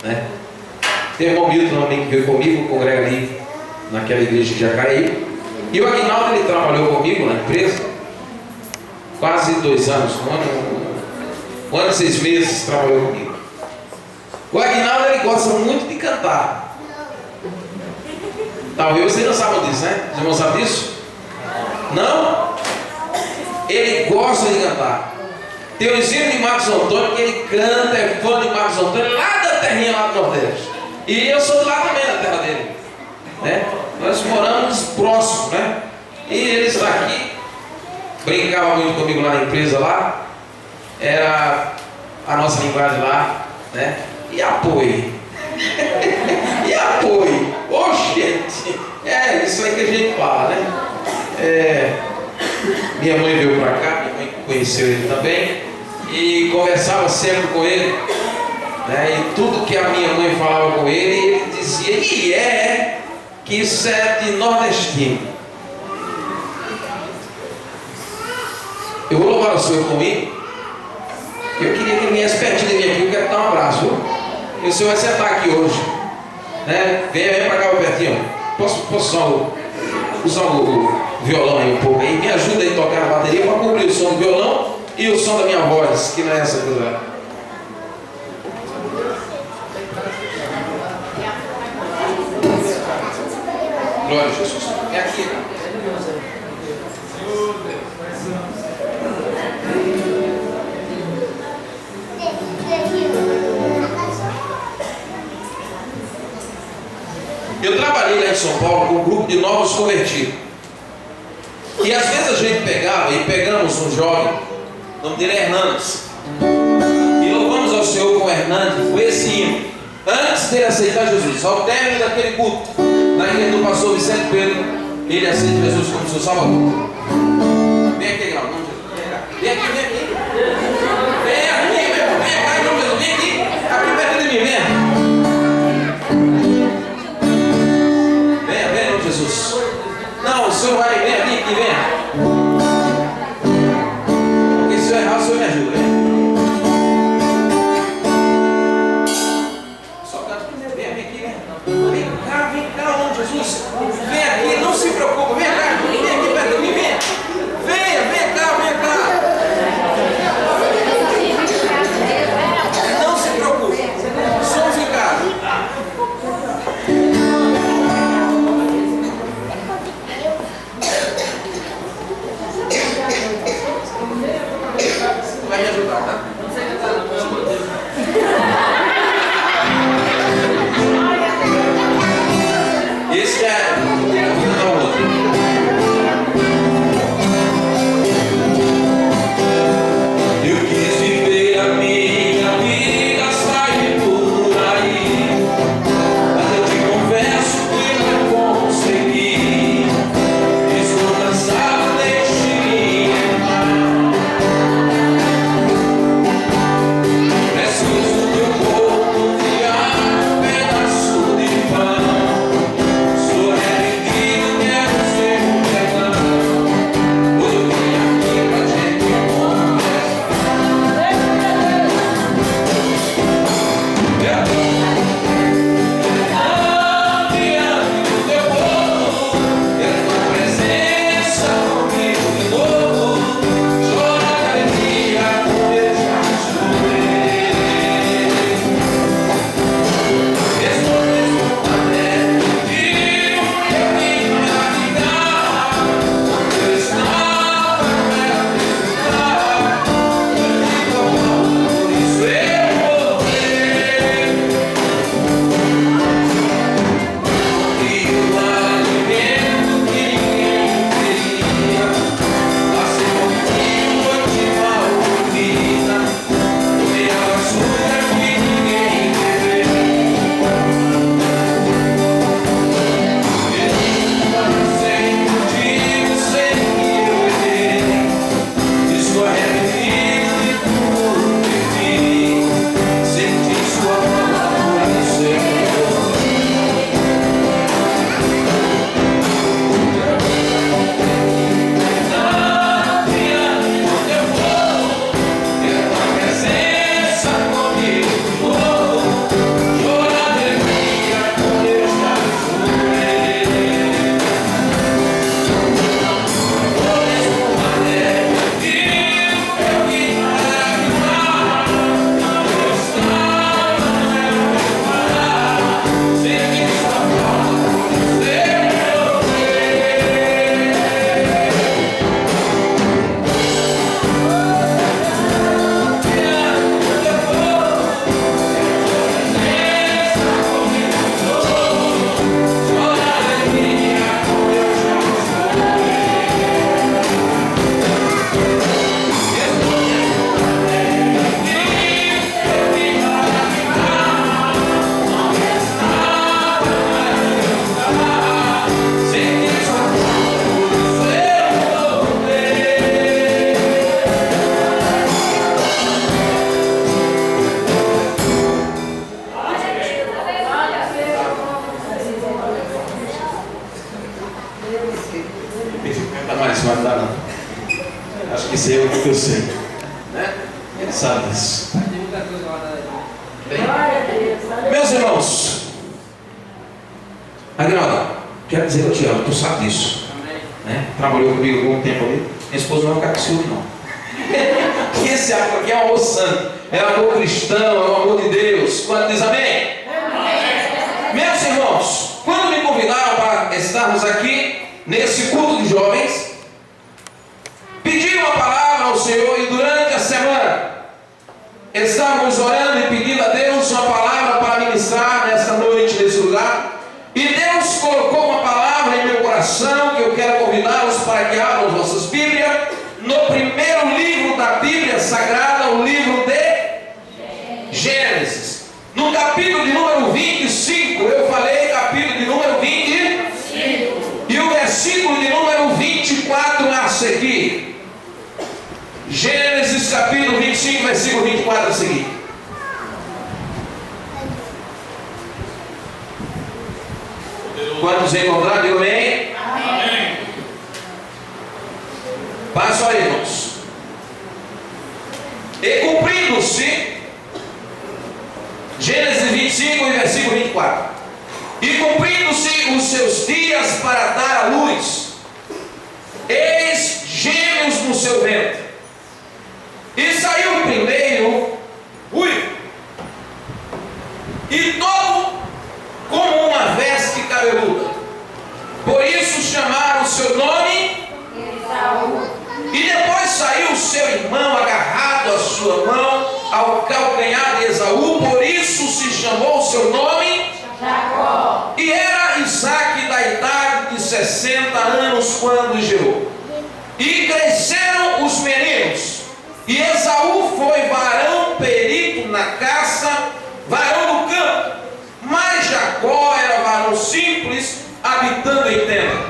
né? Tem o irmão Milton também que veio comigo, congrega ali naquela igreja de Jacareí. E o Aguinaldo, ele trabalhou comigo na empresa quase 2 anos, um ano e 6 meses trabalhou comigo. O Aguinaldo, ele gosta muito de cantar. Talvez vocês não saibam disso, né? Vocês não sabem disso? Não? Ele gosta de cantar. Tem o ensino de Marcos Antônio que ele canta, é fã de Marcos Antônio, lá da terrinha lá do Nordeste. E eu sou de lá também, da terra dele, né? Nós moramos próximos, né? E ele está aqui, brincava muito comigo lá na empresa lá, era a nossa linguagem lá, né? E apoio. E apoio. Ô, gente, é isso aí que a gente fala, né? Minha mãe veio para cá, minha mãe conheceu ele também e conversava sempre com ele, né? E tudo que a minha mãe falava com ele, ele dizia, que isso é de nordestino. Eu vou louvar o Senhor comigo. Eu queria que ele viesse pertinho de mim aqui, eu quero dar um abraço, viu? E o Senhor vai sentar aqui hoje, né? Vem para cá pertinho. Posso usar o violão aí um pouco aí? Me ajuda aí a tocar na bateria para cobrir o som do violão e o som da minha voz, que não é essa coisa. Glória a Jesus. É aqui. Eu trabalhei lá em São Paulo com um grupo de novos convertidos. E às vezes a gente pegamos um jovem, o nome dele é Hernandes. E louvamos ao Senhor com o Hernandes, com esse hino. Antes dele aceitar Jesus, ao término daquele culto, na igreja do pastor Vicente Pedro, ele aceita Jesus como seu Salvador. Vem aqui, Grau, vem aqui, vem aqui. Vem aqui, meu irmão, vem cá, irmão Jesus, vem aqui. Aqui perto de mim, vem. Vem, Jesus. Não, o Senhor vai, vem aqui, vem. Porque se eu errar, o Senhor me ajuda, vem. Só canta primeiro, vem aqui, vem. Vem cá, irmão Jesus. Vem aqui, não se preocupe, vem cá, vem aqui perto de mim, vem. Vem cá, vem cá. que eu sei. Né? Ele sabe disso. Meus irmãos, Agnaldo, quero dizer que eu te amo, tu sabe disso. Né? Trabalhou comigo algum tempo ali. Minha esposa não vai ficar com ciúme, não. Que esse amor aqui é um amor santo, é um amor cristão, é um amor de Deus. Quando diz amém? Amém? Meus irmãos, quando me convidaram para estarmos aqui nesse culto de jovens, pedi uma palavra ao Senhor e durante a semana estávamos orando e pedindo a Deus uma palavra para ministrar nessa noite, nesse lugar. E Deus colocou uma palavra em meu coração que eu quero convidá-los para que abram as vossas Bíblias no primeiro livro da Bíblia Sagrada, o livro de Gênesis. No capítulo de número 25, eu falei capítulo de número 25 e o versículo de número 24 a seguir. Gênesis capítulo 25, versículo 24 a seguir. Quantos encontraram? Digo bem? Amém. Passa aí, irmãos. E cumprindo-se, Gênesis 25 e versículo 24. E cumprindo-se os seus dias para dar à luz, eis gêmeos no seu ventre. E saiu o primeiro ruivo, e todo como uma veste cabeluda. Por isso chamaram o seu nome Esaú. E depois saiu o seu irmão agarrado à sua mão ao calcanhar de Esaú. Por isso se chamou o seu nome Jacó. E era Isaque da idade de 60 anos quando gerou. E cresceram os meninos. E Esaú foi varão perito na caça, varão do campo. Mas Jacó era varão simples, habitando em tenda.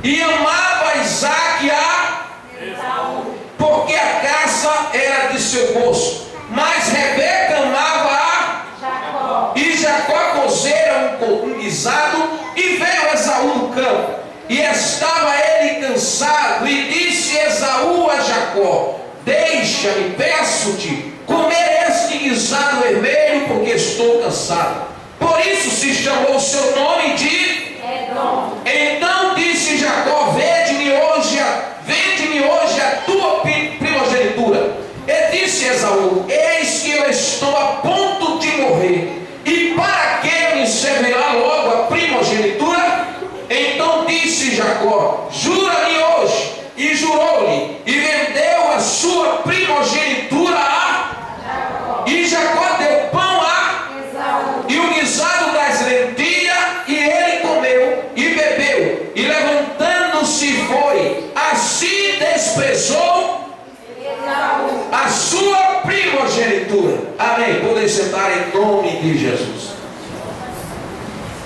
E amava Isaque a Esaú, porque a caça era de seu gosto. Mas Rebeca amava a Jacó. E Jacó cozera um guisado, e veio Esaú do campo. E estava ele cansado, e disse Esaú a Jacó: deixa-me, peço-te, comer este guisado vermelho, porque estou cansado. Por isso se chamou o seu nome de Edom. Então disse Jacó: vende-me hoje a tua primogenitura. E disse Esaú: eis que eu estou a ponto de morrer, e para que me servirá logo a primogenitura? Então disse Jacó: jura-me hoje. E jurou-lhe, e vendeu a sua primogenitura a Jacó. E Jacó deu pão a Esaú, e o guisado das lentilhas, e ele comeu e bebeu, e levantando-se foi. Assim desprezou Esaú a sua primogenitura. Amém. Podem sentar em nome de Jesus.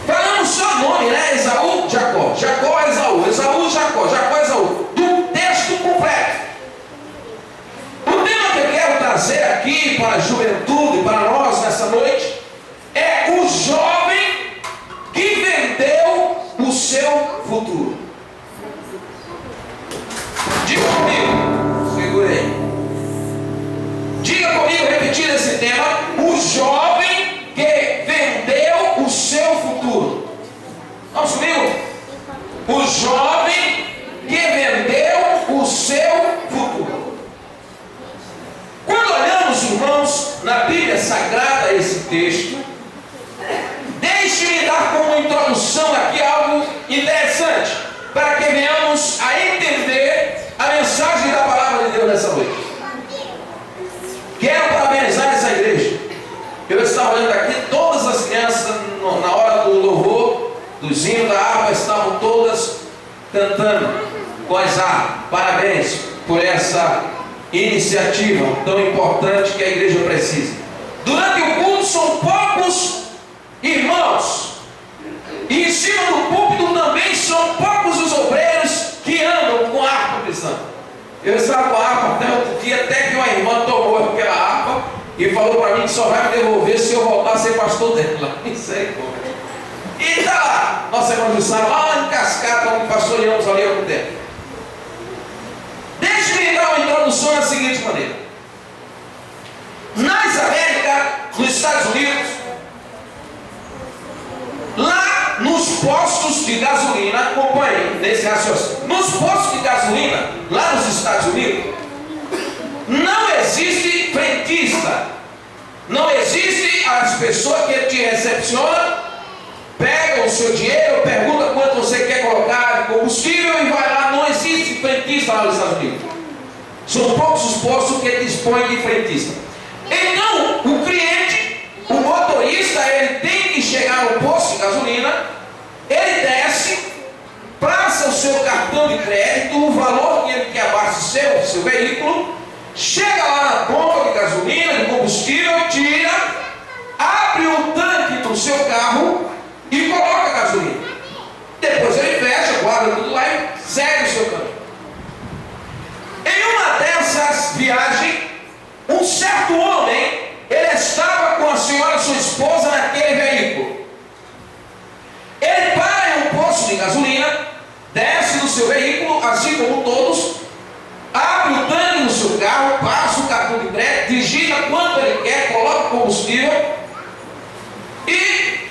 Falamos só nome, né? Esaú, Jacó. Jacó, Esaú. Esaú, Jacó. Jacó, Esaú. Do texto completo. O tema que eu quero trazer aqui para a juventude, para nós nessa noite, é o jovem que vendeu o seu futuro. Diga comigo. Segurei. Diga comigo, repetindo esse tema: o jovem que vendeu o seu futuro. Vamos comigo? O jovem que vendeu o seu futuro. Quando olhamos, irmãos, na Bíblia Sagrada esse texto, deixe-me dar como introdução aqui algo interessante, para que venhamos a entender a mensagem da palavra de Deus nessa noite. Quero parabenizar essa igreja. Eu estava olhando aqui, todas as crianças na hora do louvor, dos hinos da harpa, estavam todas cantando com as harpas. Parabéns por essa iniciativa tão importante que a igreja precisa. Durante o culto são poucos irmãos, e em cima do púlpito também são poucos os obreiros que andam com a harpa cristã. Eu estava com a harpa até outro dia, até que uma irmã tomou aquela harpa e falou para mim que só vai me devolver se eu voltar a ser pastor dela. Isso aí, pô. E está lá, nossa irmã Jussara, lá em Cascata, onde pastoreamos ali há algum tempo. Deixe-me dar dar uma introdução da seguinte maneira. Nas Américas, nos Estados Unidos, lá nos postos de gasolina, acompanhe nesse raciocínio, nos postos de gasolina, lá nos Estados Unidos, não existe frentista, não existe as pessoas que te recepcionam, pegam o seu dinheiro, pergunta quanto você quer colocar de combustível e vai lá. Não existe frentista lá nos Estados Unidos. São poucos os postos que dispõem de frentista. Então, o cliente, o motorista, ele tem que chegar no posto de gasolina, ele desce, passa o seu cartão de crédito, o valor que ele quer abastecer o seu veículo, chega lá na bomba de gasolina, de combustível, tira, abre o tanque do seu carro e coloca a gasolina. Depois ele fecha, guarda tudo lá e segue o seu caminho. Em uma dessas viagens, um certo homem, ele estava com a senhora, sua esposa, naquele veículo. Ele para em um posto de gasolina, desce do seu veículo, assim como todos, abre o tanque do seu carro, passa o cartão de crédito, digita quanto ele quer, coloca o combustível e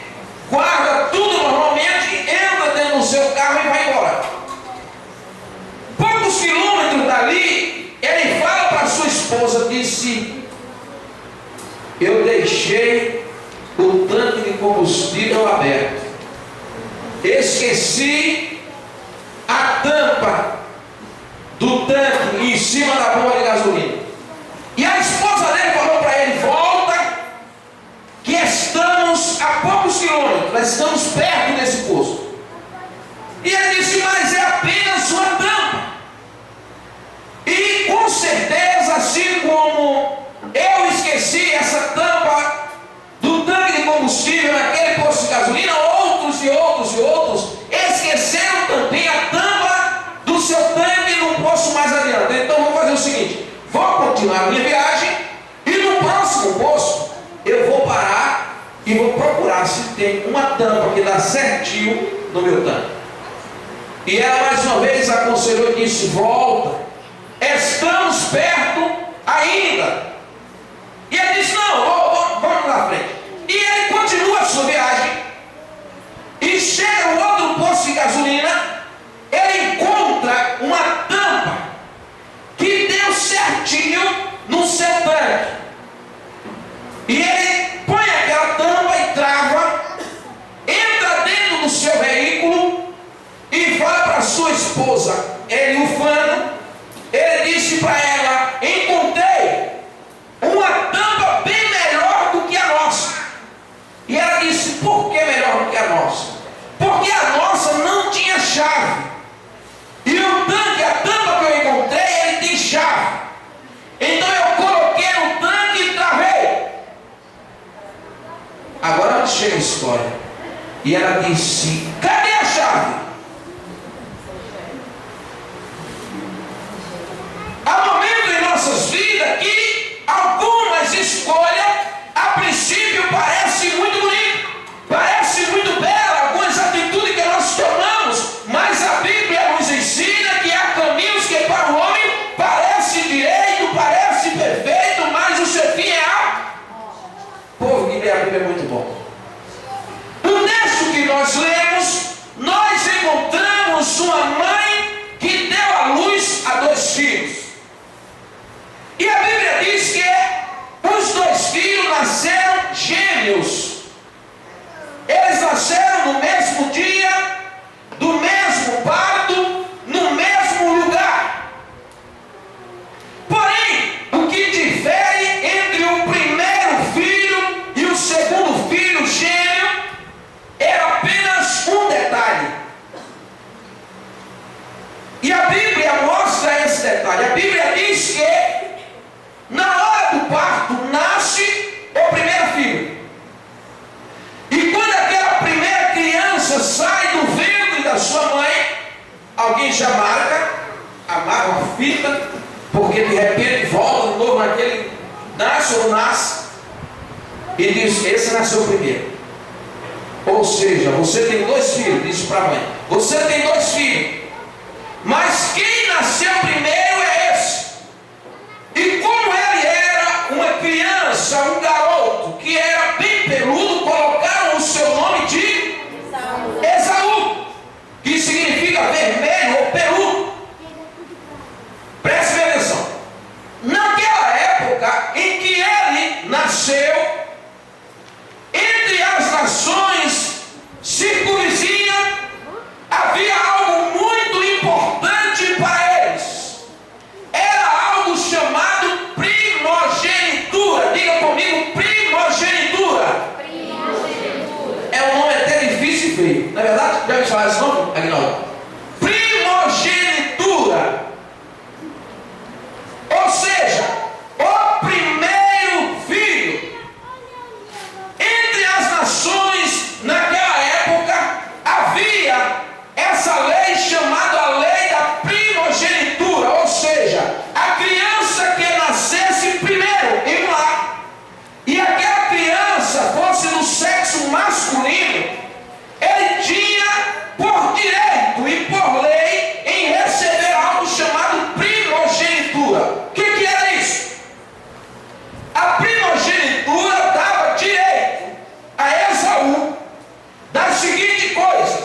guarda tudo normalmente, entra dentro do seu carro e vai embora. Poucos quilômetros dali, ele fala para sua esposa, disse: eu deixei o tanque de combustível aberto, esqueci a tampa do tanque em cima da bomba de gasolina. E a esposa dele falou para ele: volta, que estamos a poucos quilômetros, nós estamos perto desse posto. E ele disse: mas é apenas uma tampa. E com certeza, assim como eu esqueci essa tampa do tanque de combustível naquele posto de gasolina, outros e outros e outros esqueceram também a tampa do seu tanque no posto mais adiante. Então vou fazer o seguinte: vou continuar a minha viagem e no próximo posto eu vou parar e vou procurar se tem uma tampa que dá certinho no meu tanque. E ela mais uma vez aconselhou e disse: volta, estamos perto ainda. E ele disse: não, vamos na frente. E ele continua a sua viagem e chega no outro posto de gasolina. Ele encontra uma tampa que deu certinho no seu tanque. E ele põe aquela tampa e trava, entra dentro do seu veículo e fala para sua esposa, ele ufano, ele disse para ela: encontrei uma tampa bem melhor do que a nossa. E ela disse: por que melhor do que a nossa? Porque a nossa não tinha chave. E o tanque, a tampa que eu encontrei, ele tem chave. Então eu coloquei no tanque e travei. Agora onde chega a história? E ela disse: cadê a chave? Há momentos em nossas vidas que algumas escolhas, a princípio, parecem muito bonitas, parecem muito belas, algumas atitudes que nós tomamos, mas a Bíblia nos ensina que há caminhos que para o homem parece direito, parece perfeito, mas o seu fim é a... Povo que lê a Bíblia é muito bom. No texto que nós lemos, nós encontramos uma mãe que deu à luz a 2 filhos. E a Bíblia diz que os 2 filhos nasceram gêmeos. Eles nasceram no mesmo dia, do mesmo parto, no mesmo lugar. Porém, o que difere entre o primeiro filho e o segundo filho gêmeo era apenas um detalhe. E a Bíblia mostra esse detalhe. A Bíblia diz que na hora do parto nasce o primeiro filho. E quando aquela primeira criança sai do ventre da sua mãe, alguém já amarra uma fita, porque de repente volta de novo naquele, nasce ou não nasce, e diz: esse nasceu primeiro. Ou seja, você tem 2 filhos, disse para a mãe: você tem 2 filhos, mas quem nasceu primeiro é esse. criança, um garoto, que era bem peludo, colocaram o seu nome de Esaú, que significa vermelho ou peludo. Preste atenção. Naquela época em que ele nasceu, entre as nações circunvizinhas, havia algo muito importante para eles. Era algo chamado primogenitura. Diga comigo, primogenitura. É um nome até difícil e feio. Não é verdade? Já ouviu falar esse nome, Aguinaldo? Primogenitura. Ou seja, o primeiro filho. Entre as nações, naquela época, havia essa lei chamada a lei da primogenitura. Ou seja, a criança que nascesse primeiro em um lar, e aquela criança fosse do sexo masculino, ele tinha por direito e por lei em receber algo chamado primogenitura. O que era isso? A primogenitura dava direito a Esaú das seguintes coisas: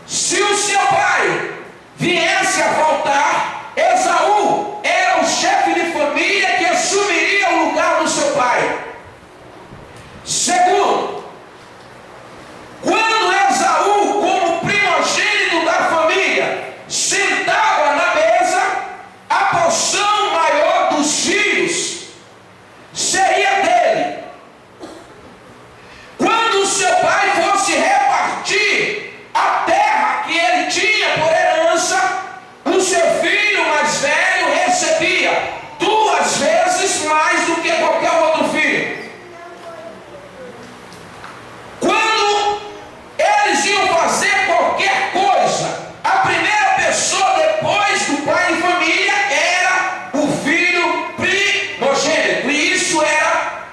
se o seu pai viesse a faltar, Esaú era o chefe de família que assumiria o lugar do seu pai. Segundo, quando Esaú, como primogênito da família, sentava na mesa, a porção maior dos filhos seria dele. Quando o seu pai fosse repartir a terra que ele tinha por herança, o seu filho mais velho recebia 2 vezes mais do que qualquer outro filho. Quando eles iam fazer qualquer coisa, a primeira pessoa depois do pai de família era o filho primogênito. E isso era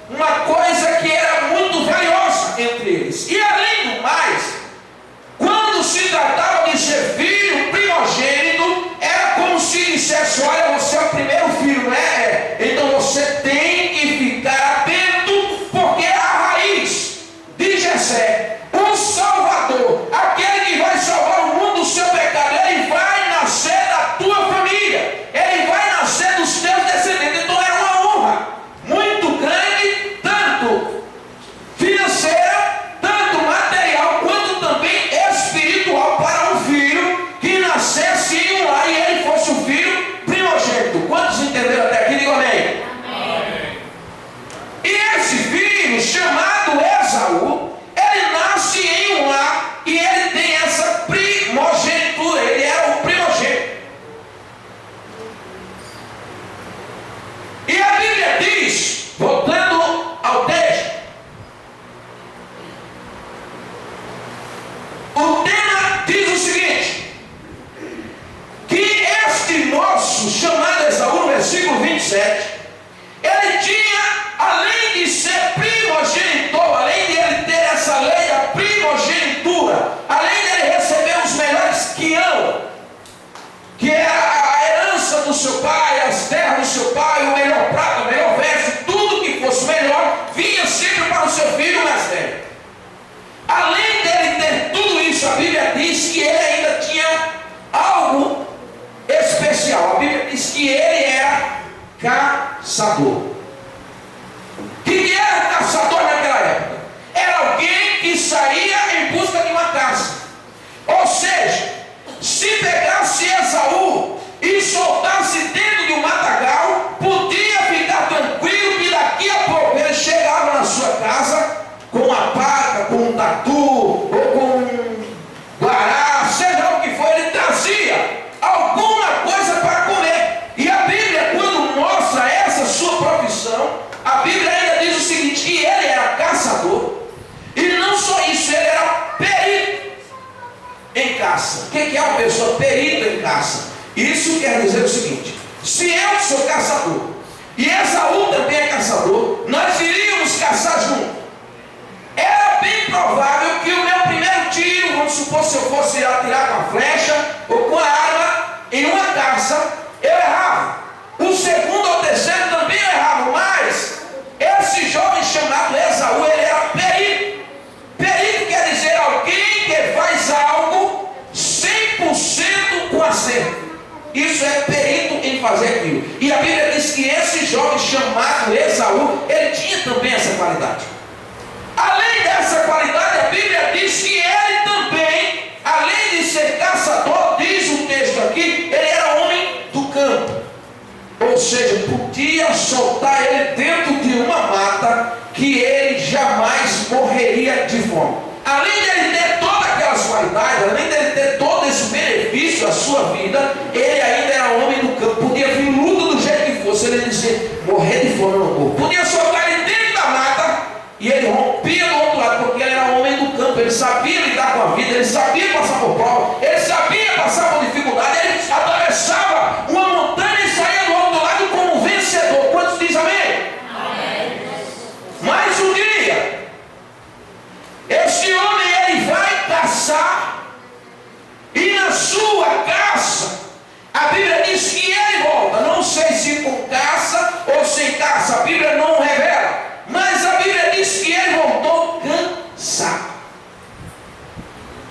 uma coisa que era muito valiosa entre eles. E além do mais, quando se tratava de ser filho primogênito, era como se dissesse: olha, você é o primeiro filho, não é? Então você tem que ficar atento, porque a raiz de Jessé, o Salvador, aquele que vai salvar o mundo do seu pecado, ele vai nascer da tua família, ele vai nascer dos teus descendentes. Então era uma honra muito grande, tanto financeira, tanto material, quanto também espiritual, para um filho que nascesse em um lar e ele fosse o filho primogênito. Quantos entenderam até aqui? Digam amém. Amém. E esse filho, chamado Esaú, ele nasce em um lar e ele tem essa primogenitura. Ele era o primogênito. E a Bíblia diz, voltando ao texto, o tema diz o seguinte: que este moço chamado Esaú, no versículo 27, ele tinha, além de ser primogenitor, além de ele ter essa lei da primogenitura, além de ele receber os melhores quião, que é a herança do seu pai, as terras do seu pai, o melhor prato, o melhor verso, tudo que fosse melhor, vinha sempre para o seu filho mais velho. Além dele ter tudo isso, a Bíblia diz que ele ainda tinha algo especial. A Bíblia diz que ele era caçador. O que era caçador naquela época? Era alguém que saía em busca de uma caça. Ou seja, se pegasse Esaú e soltasse dentro de um matagal, podia ficar tranquilo que daqui a pouco ele chegava na sua casa com uma paca, com um tatu, ou com um guará, seja o que for, ele trazia alguma coisa para comer. E a Bíblia, quando mostra essa sua profissão, a Bíblia ainda diz o seguinte: que ele era caçador, e não só isso, ele era perito em caça. O que é uma pessoa perito em caça? Isso quer dizer o seguinte: se eu sou caçador e Esaú também é caçador, nós iríamos caçar juntos. Era bem provável que o meu primeiro tiro, vamos supor, se eu fosse atirar com a flecha ou com a arma em uma caça, eu errava. O segundo ou terceiro também eu errava, mas podia soltar ele dentro de uma mata, que ele jamais morreria de fome. Além de ele ter todas aquelas qualidades, além de ele ter todo esse benefício à sua vida, ele ainda era homem do campo. Podia vir luto do jeito que fosse, ele dizia: morrer de fome não vou. Podia soltar ele dentro da mata e ele rompia do outro lado, porque ele era homem do campo. Ele sabia lidar com a vida, ele sabia passar por prova, ele sabia passar por dificuldade. Ele atravessava uma montanha e saía do outro lado como vencedor. Quantos dizem amém? Amém. Mais um dia, esse homem ele vai caçar, e na sua caça a Bíblia diz que ele volta. Não sei se com caça ou sem caça, a Bíblia não revela, mas a Bíblia diz que ele voltou cansado.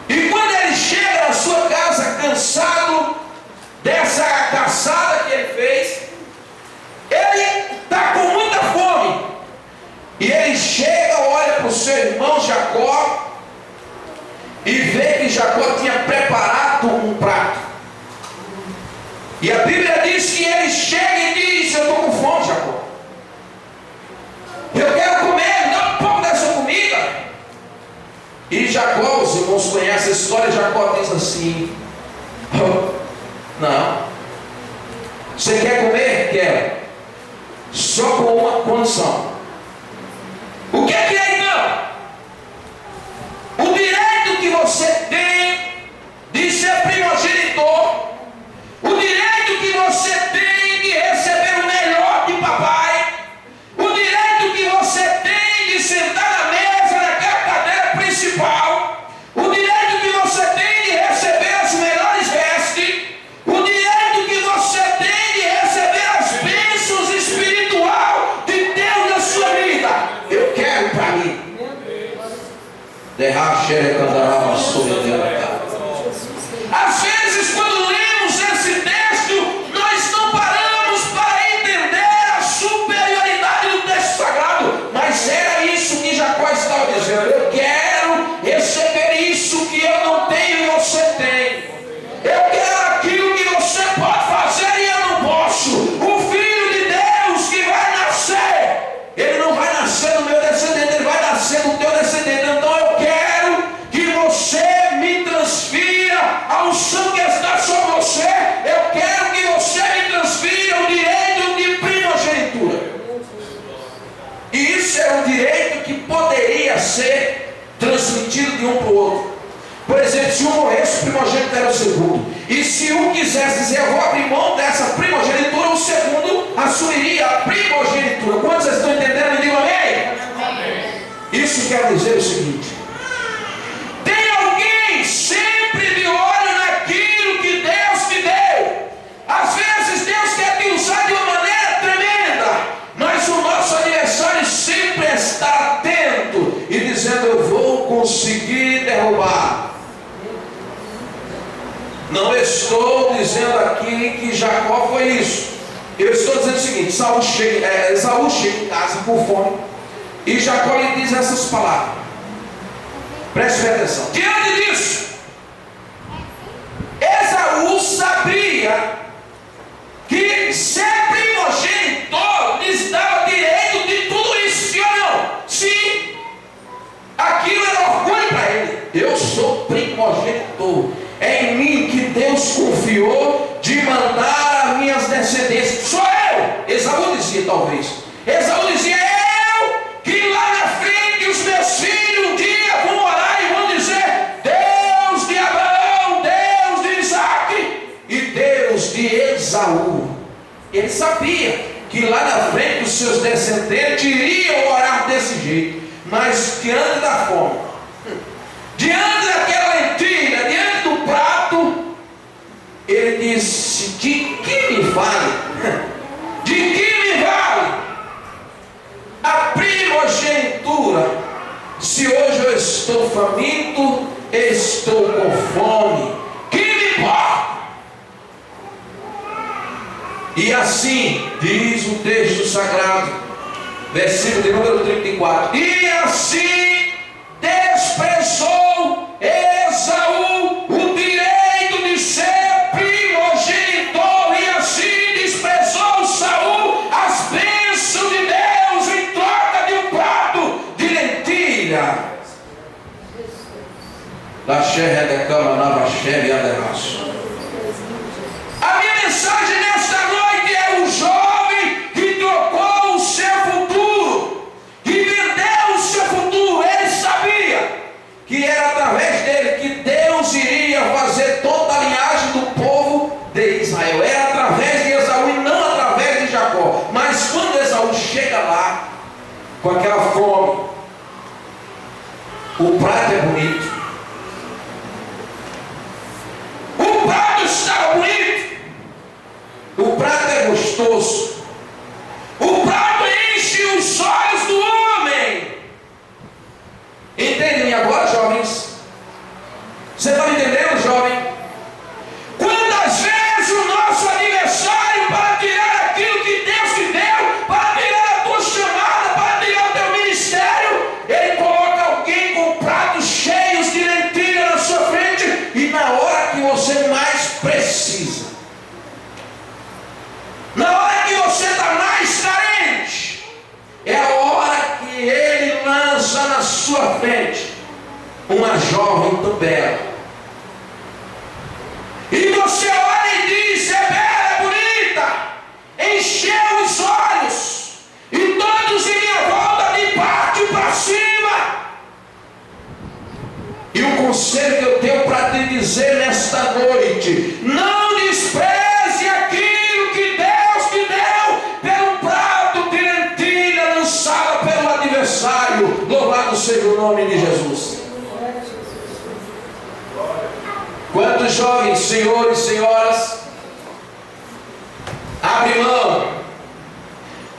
E quando ele chega na sua casa cansado dessa caçada que ele fez, ele está com muita fome. E ele chega, olha para o seu irmão Jacó e vê que Jacó tinha preparado um prato. E a Bíblia diz que ele chega e diz: eu estou com fome, Jacó. Eu quero comer, me dá um pouco dessa comida. E Jacó, os irmãos conhecem a história, Jacó diz assim: não. Você quer comer? Quero. Só com uma condição. O que é então? O direito que você tem de ser primogenitor, o direito que você tem de receber o melhor de papai, o direito que você tem de sentar na mesa, naquela cadeira principal, o direito que você tem de receber as melhores vestes, o direito que você tem de receber as bênçãos espiritual de Deus na sua vida. Eu quero para mim. Às vezes, quando lemos esse texto, nós não paramos para entender a superioridade do texto sagrado. Mas era isso que Jacó estava dizendo: eu quero receber isso que eu não tenho e você tem. Eu quero aquilo que você pode fazer e eu não posso. O Filho de Deus que vai nascer, ele não vai nascer do meu descendente, ele vai nascer do teu descendente. Então eu quero que você me transfira a unção que está sobre você. Eu quero que você me transfira o direito de primogenitura. E isso é um direito que poderia ser transmitido de um para o outro. Por exemplo, se um morresse, o primogênito era o segundo. E se um quisesse dizer: eu vou abrir mão dessa primogenitura, o segundo assumiria a primogenitura. Quantos vocês estão entendendo? Me digam amém. Isso quer dizer o seguinte: tem alguém sempre de olho naquilo que Deus te deu. Às vezes Deus quer te usar de uma maneira tremenda, mas o nosso adversário sempre está atento e dizendo: eu vou conseguir derrubar. Não estou dizendo aqui que Jacó foi isso. Eu estou dizendo o seguinte: Esaú chega em casa com fome, e Jacó lhe diz essas palavras. Preste bem atenção. Diante disso, Esaú sabia que ser primogenitor lhes dava direito de tudo isso, sim ou não? Sim. Aquilo era orgulho para ele. Eu sou primogenitor. É em mim que Deus confiou de mandar as minhas descendências. Sou eu. Esaú dizia, talvez. Esaú dizia: eu, que lá na frente os meus filhos um dia vão orar e vão dizer: Deus de Abraão, Deus de Isaac e Deus de Esaú. Ele sabia que lá na frente os seus descendentes iriam orar desse jeito. Mas diante da fome, diante daquela lentilha, diante do prato, ele disse: de que me vale? De que me vale a primogenitura, se hoje eu estou faminto, estou com fome? Que me importa? E assim diz o texto sagrado, versículo de número 34: e assim desprezou Esaú o direito de ser primogenitor, e assim desprezou Saul as brilhar. Da xerre da cama, nova xerre e adenaço. A minha mensagem nesta noite é o jovem que trocou o seu futuro, que vendeu o seu futuro. Ele sabia que era através dele que Deus iria fazer toda a linhagem do povo de Israel. Era através de Esaú e não através de Jacó. Mas quando Esaú chega lá, com aquela fome, o prato é bonito. O prato estava bonito. O prato é gostoso. O prato enche os olhos do homem. Entendem agora, jovens? Você está me entendendo, jovem? Quantas vezes o nosso adversário, para tirar aquilo que Deus te deu, para tirar a tua chamada, para tirar o teu ministério, ele coloca alguém com pratos cheios de lentilha na sua frente, e na hora que você mais precisa, na hora que você está mais carente, é a hora que ele lança na sua frente uma jovem tão bela. E você olha e diz: é bela, é bonita, encheu os olhos, e todos em minha volta de partem para cima. E o conselho que eu tenho para te dizer nesta noite: não despreze aquilo que Deus te deu pelo prato de lentilha lançado pelo adversário. Louvado seja o nome de Jesus. Quantos jovens, senhores e senhoras, abrem mão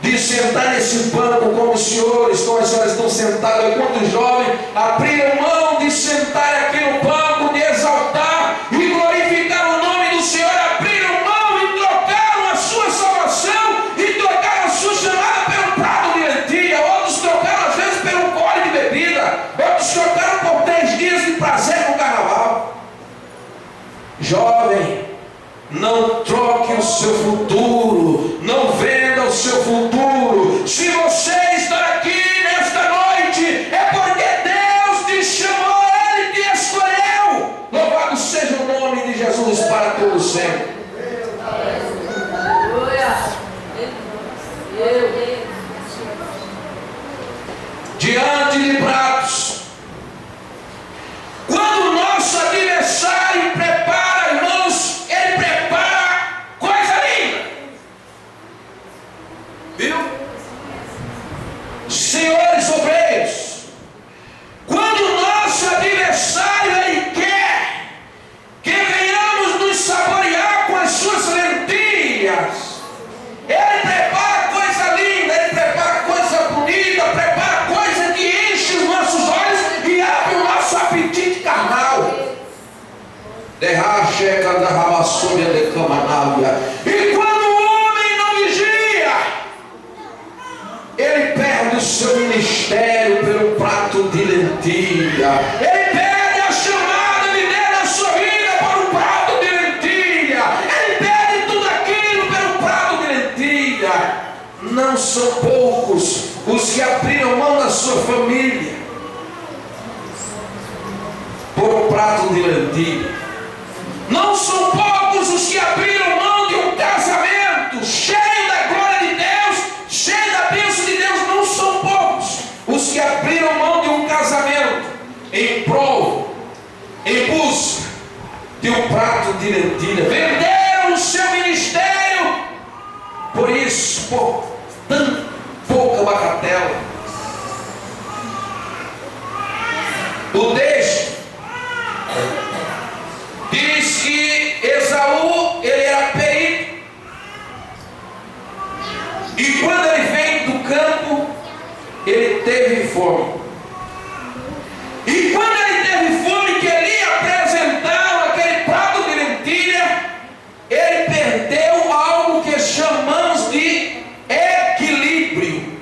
de sentar nesse banco como os senhores, como as senhoras estão sentadas? Quantos jovens abriram mão de sentar aqui no banco, de exaltar e glorificar o nome do Senhor? Abriram mão e trocaram a sua salvação e trocaram a sua chamada pelo prato de lentilha. Outros trocaram às vezes pelo gole de bebida. Outros trocaram por 3 dias de prazer no carnaval. Jovem, não troque o seu futuro, não venda o seu futuro. Se você está aqui nesta noite, é porque Deus te chamou, Ele te escolheu. Louvado seja o nome de Jesus para todo sempre. Diante de pratos, quando o nosso adversário prepara, irmãos, ele prepara coisa linda. Viu? Senhores obreiros, quando o nosso adversário ele quer que venhamos nos saborear com as suas lentilhas, ele prepara coisa linda, ele prepara coisa bonita, prepara coisa que enche os nossos olhos e abre o nosso apetite carnal. Derracheca da rabassúria de camanávia. E quando o homem não vigia, ele perde o seu ministério pelo prato de lentilha. Ele perde a chamada de Deus na sua vida por um prato de lentilha. Ele perde tudo aquilo pelo prato de lentilha. Não são poucos os que abriram mão da sua família por um prato de lentilha. Não são poucos os que abriram mão de um casamento cheio da glória de Deus, cheio da bênção de Deus. Não são poucos os que abriram mão de um casamento em prol, em busca de um prato de lentilha. Venderam o seu ministério por isso, por tão pouca bagatela. O texto diz que Esaú, ele era perito, e quando ele veio do campo, ele teve fome. E quando ele teve fome, que ele ia apresentar aquele prato de lentilha, ele perdeu algo que chamamos de equilíbrio.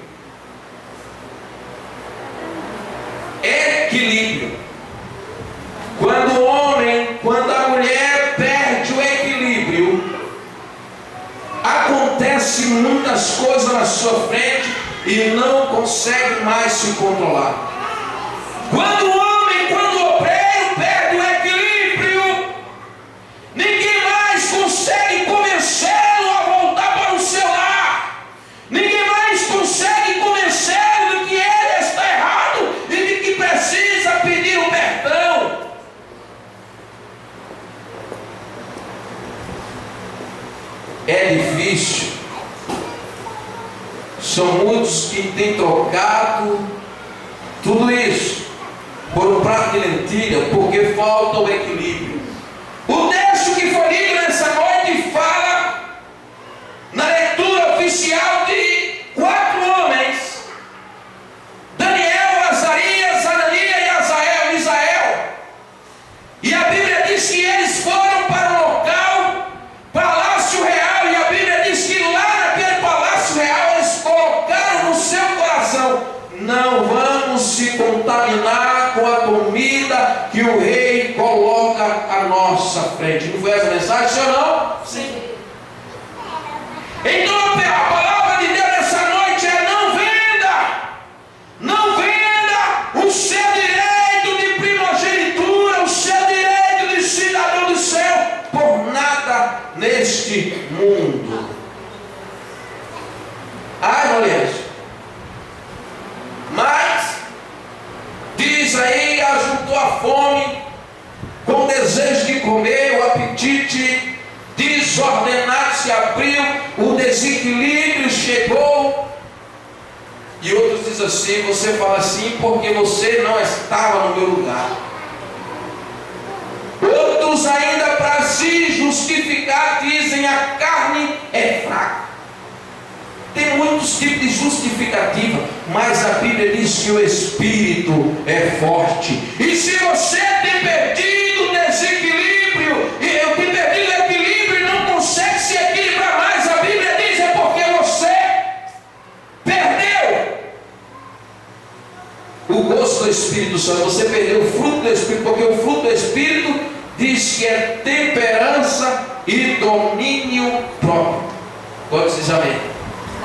Equilíbrio. Quando o homem, quando a mulher perde o equilíbrio, acontece muitas coisas na sua frente e não consegue mais se controlar. é difícil. São muitos que têm trocado tudo isso por um prato de lentilha, porque falta o equilíbrio. O texto que foi lido nessa noite fala, na leitura oficial, de 4 homens: Daniel, Azarias, Ananias e Azael, Misael. E a Bíblia diz que eles foram para o local, palácio real, e a Bíblia diz que lá naquele palácio real eles colocaram no seu coração: não vamos se contaminar com a comida que o rei coloca à nossa frente. Não foi essa a mensagem, senhor, não? Sim. Então a palavra de Deus nessa noite é: não venda o seu direito de primogenitura, o seu direito de cidadão do céu, por nada neste mundo. Ai, Lourenço. Mas diz aí, ajuntou a fome com o desejo de comer, o apetite desordenado se abriu, o desequilíbrio chegou. E outros dizem assim: você fala assim porque você não estava no meu lugar. Outros ainda, para se justificar, dizem: a carne é fraca. Tem muitos tipos de justificativa, mas a Bíblia diz que o Espírito é forte. E se você tem perdido o desequilíbrio, e tem perdido o equilíbrio e não consegue se equilibrar mais, a Bíblia diz é porque você perdeu o gosto do Espírito Santo. Você perdeu o fruto do Espírito, porque o fruto do Espírito diz que é temperança e domínio próprio. Pode dizer amém?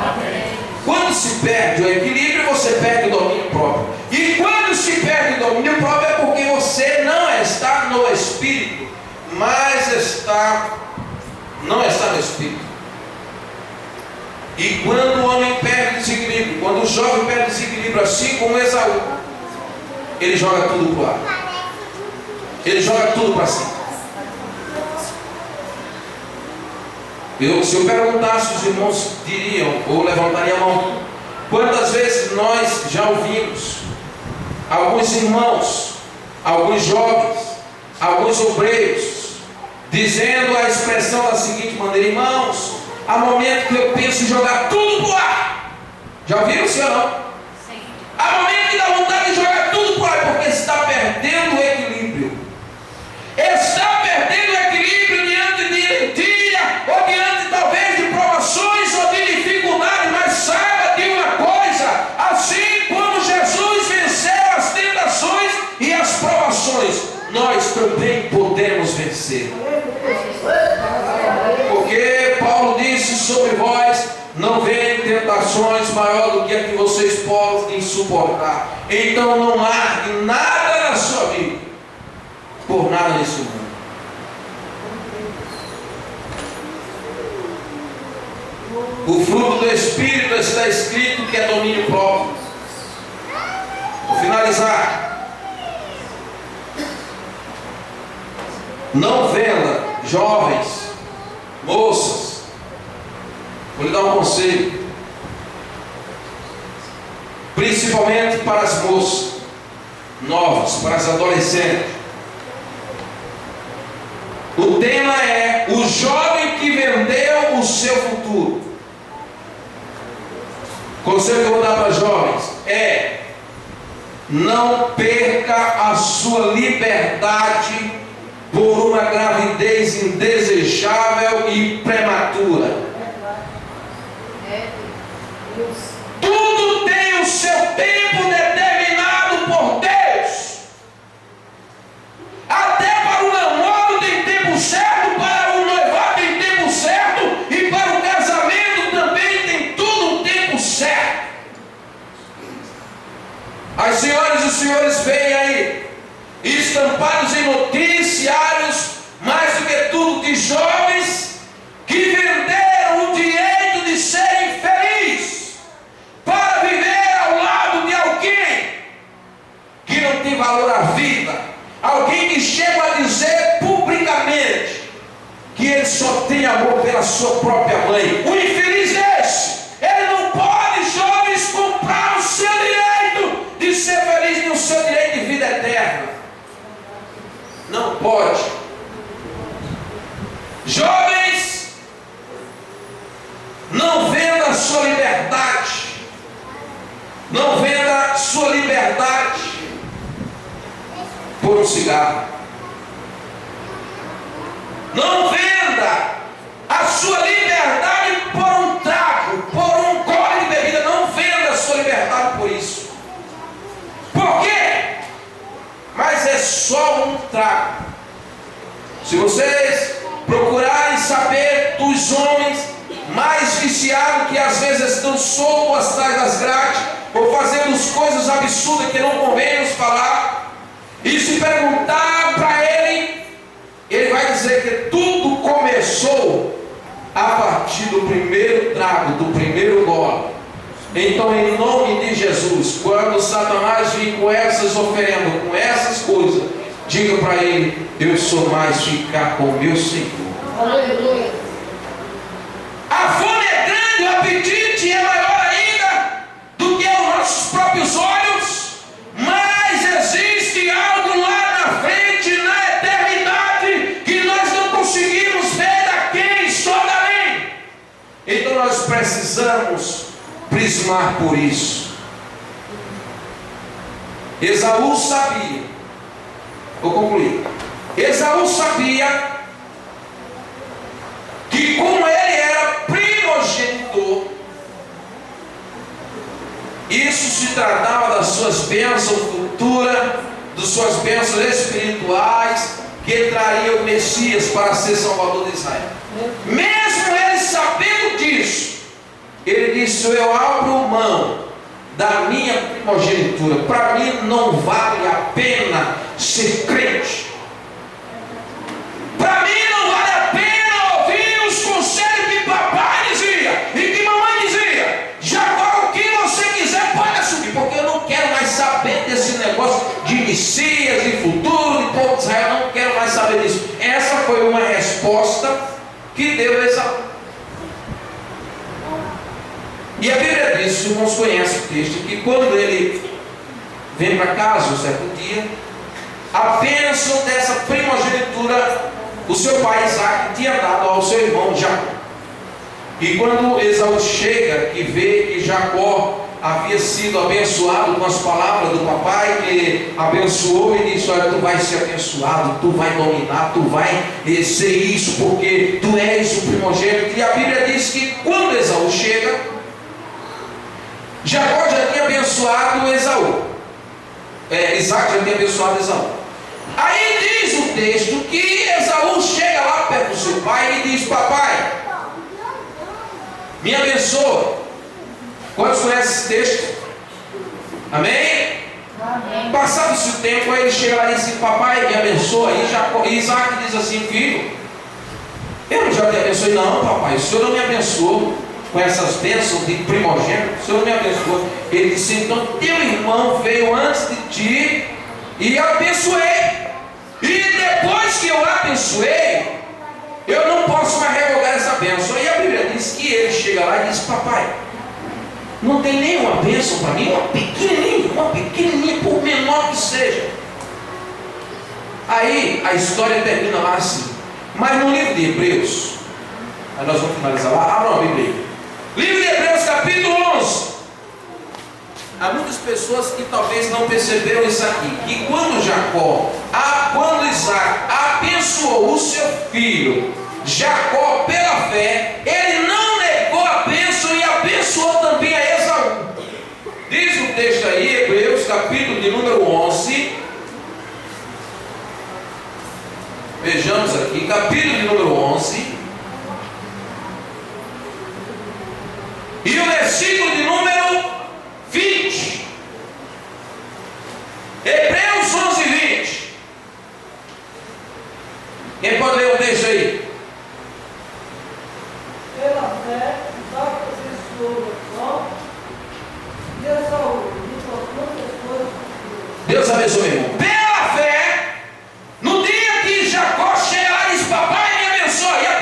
Amém. Quando se perde o equilíbrio, você perde o domínio próprio. E quando se perde o domínio próprio é porque você não está no Espírito, mas não está no Espírito. E quando o homem perde o desequilíbrio, quando o jovem perde o desequilíbrio, assim como Esaú, ele joga tudo para o ar. Ele joga tudo para cima. Se eu perguntasse, os irmãos diriam, ou levantariam a mão: quantas vezes nós já ouvimos alguns irmãos, alguns jovens, alguns obreiros, dizendo a expressão da seguinte maneira: irmãos, há momento que eu penso em jogar tudo para o ar. Já ouviram, senhor, não? Sim. Há momento que dá vontade de jogar tudo para o ar, porque está perdendo o equilíbrio. Está perdendo o equilíbrio diante de lentilha, ou diante talvez de provações ou de dificuldades. Mas saiba de uma coisa: assim como Jesus venceu as tentações e as provações, nós também podemos vencer. Porque Paulo disse sobre vós: não vem tentações maior do que a que vocês podem suportar. Então não largue nada na sua vida por nada nesse mundo. O fruto do Espírito está escrito que é domínio próprio. Vou finalizar. Não venda, jovens, moças. Vou lhe dar um conselho, principalmente para as moças novas, para as adolescentes. O tema é: o jovem que vendeu o seu futuro. O conselho que eu vou dar para jovens é: não perca a sua liberdade por uma gravidez indesejável e prematura. Tudo tem o seu tempo determinado por Deus. Até para o namoro tem tempo certo, para o noivado tem tempo certo, e para o casamento também tem tudo o tempo certo. As senhoras e os senhores veem aí, estampados em noticiários, mais do que tudo, de jovens que venderam o direito de serem felizes para viver ao lado de alguém que não tem valor à vida. Alguém que chega a dizer publicamente que ele só tem amor pela sua própria mãe. O infeliz é esse. Ele não pode, jovens, comprar o seu direito de ser feliz e o seu direito de vida eterna. Não pode. Jovens, não venda a sua liberdade. Não venda a sua liberdade por um cigarro. Não venda a sua liberdade por um trago, por um gole de bebida. Não venda a sua liberdade por isso. Por quê? Mas é só um trago. Se vocês procurarem saber dos homens mais viciados, que às vezes estão soltos atrás das grades, ou fazendo coisas absurdas que não convém nos falar, e se perguntar para ele, ele vai dizer que tudo começou a partir do primeiro trago, do primeiro gole. Então, em nome de Jesus, quando Satanás vir com essas oferendas, com essas coisas, diga para ele: eu sou mais ficar com meu Senhor. Aleluia. A fome é grande, o apetite é maior ainda do que os nossos próprios olhos, mas existe algo lá na frente, na eternidade, que nós não conseguimos ver daqui, só dali. Então nós precisamos prismar por isso. Esaú sabia, vou concluir. Esaú sabia que, como ele era primogenitor, isso se tratava das suas bênçãos futuras, das suas bênçãos espirituais, que traria o Messias para ser Salvador de Israel. Mesmo ele sabendo disso, ele disse: eu abro mão da minha primogenitura. Para mim não vale a pena ser crente. Para mim não vale a pena ouvir os conselhos que papai dizia e que mamãe dizia. Jacó, o que você quiser pode assumir, porque eu não quero mais saber desse negócio de Messias, de futuro, de povo de Israel. Não quero mais saber disso. Essa foi uma resposta que deu Esaú. E a Bíblia diz, os irmãos conhecem o texto, que quando ele vem para casa um certo dia, a bênção dessa primogenitura o seu pai Isaac tinha dado ao seu irmão Jacó. E quando Esaú chega e vê que Jacó havia sido abençoado com as palavras do papai, que abençoou e disse: olha, tu vais ser abençoado, tu vai dominar, tu vai ser isso, porque tu és o primogênito. E a Bíblia diz que quando Esaú chega, Jacó já tinha abençoado Esaú. Isaac já tinha abençoado Esaú. Aí diz o texto que Esaú chega lá perto do seu pai e diz: papai, me abençoa. Quantos conhecem esse texto? Amém? Amém. Passado-se o tempo, aí ele chega lá e diz: papai, me abençoa. E Isaac diz assim: filho, eu não já te abençoei? Não, papai, o senhor não me abençoou com essas bênçãos de primogênito, o senhor não me abençoou. Ele disse: então teu irmão veio antes de ti e abençoei. E depois que eu abençoei, eu não posso mais revogar essa bênção. E a Bíblia diz que ele chega lá e diz: papai, não tem nenhuma bênção para mim? Uma pequenininha, por menor que seja. Aí a história termina lá assim. Mas no livro de Hebreus, aí nós vamos finalizar lá. Abra a Bíblia aí. Livro de Hebreus, capítulo 11. Há muitas pessoas que talvez não perceberam isso aqui, que quando Isaac abençoou o seu filho Jacó pela fé, ele não negou a bênção e abençoou também a Esaú. Diz o texto aí, Hebreus, capítulo de número 11. Vejamos aqui, capítulo de número 11. E o versículo de número 20. Hebreus 11, 20. Quem pode ler o texto aí? Pela fé, Isaac abençoou Jacó e Esaú, e por quantas coisas. Deus abençoe, irmão. Pela fé, no dia que Jacó chega lá e diz: papai, me abençoe, e a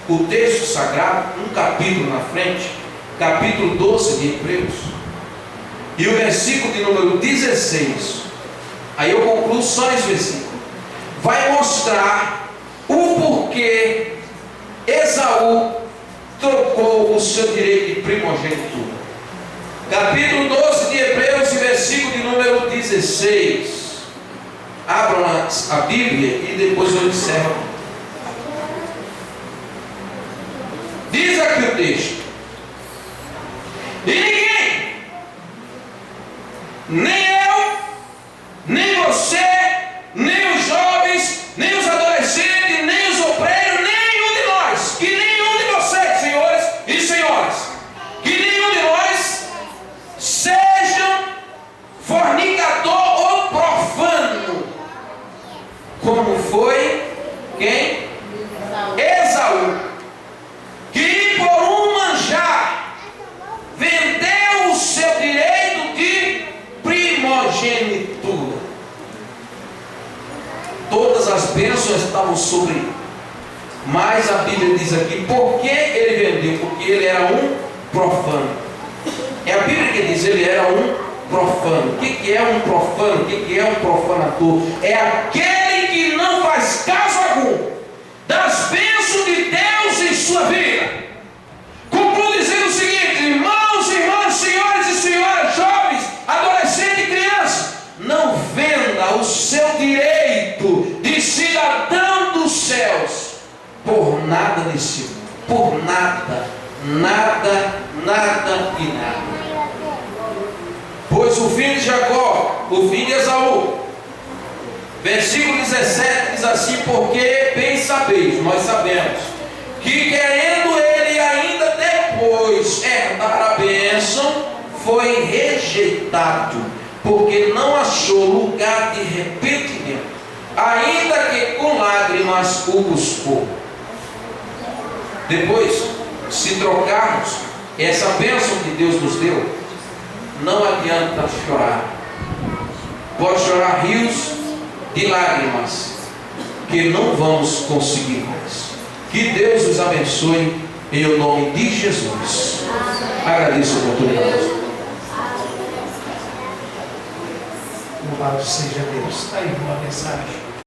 o texto sagrado, um capítulo na frente, capítulo 12 de Hebreus, e o versículo de número 16, aí eu concluo só esse versículo, vai mostrar o porquê Esaú trocou o seu direito de primogenitura. Capítulo 12 de Hebreus, versículo de número 16. Abram a Bíblia e depois eu encerro. Diz aqui o texto: e ninguém, nem eu, nem você, nem os jovens, nem os adolescentes, nem os obreiros, nenhum de nós, que nenhum de vocês, senhores e senhoras, que nenhum de nós sejam fornicador ou profano, como foi quem? Esaú, que por um manjar vendeu o seu direito de primogenitura. Todas as bênçãos estavam sobre ele, mas a Bíblia diz aqui, por que ele vendeu? Porque ele era um profano. É a Bíblia que diz, ele era um profano. O que é um profano? O que é um profanador? É aquele que não faz caso algum das bênçãos de Deus em sua vida. Concluo dizendo o seguinte: irmãos, irmãs, senhores e senhoras, jovens, adolescentes e crianças, não venda o seu direito de cidadão dos céus por nada nesse mundo. Por nada, nada, nada e nada. Pois o filho de Jacó, o filho de Esaú, versículo 17 diz assim: porque bem sabeis, nós sabemos, que querendo ele ainda depois herdar a bênção, foi rejeitado, porque não achou lugar de arrependimento, ainda que com lágrimas o buscou. Depois, se trocarmos essa bênção que Deus nos deu, não adianta chorar. Pode chorar rios de lágrimas, que não vamos conseguir mais. Que Deus os abençoe em o nome de Jesus. Agradeço a oportunidade. Louvado seja Deus. Está aí uma mensagem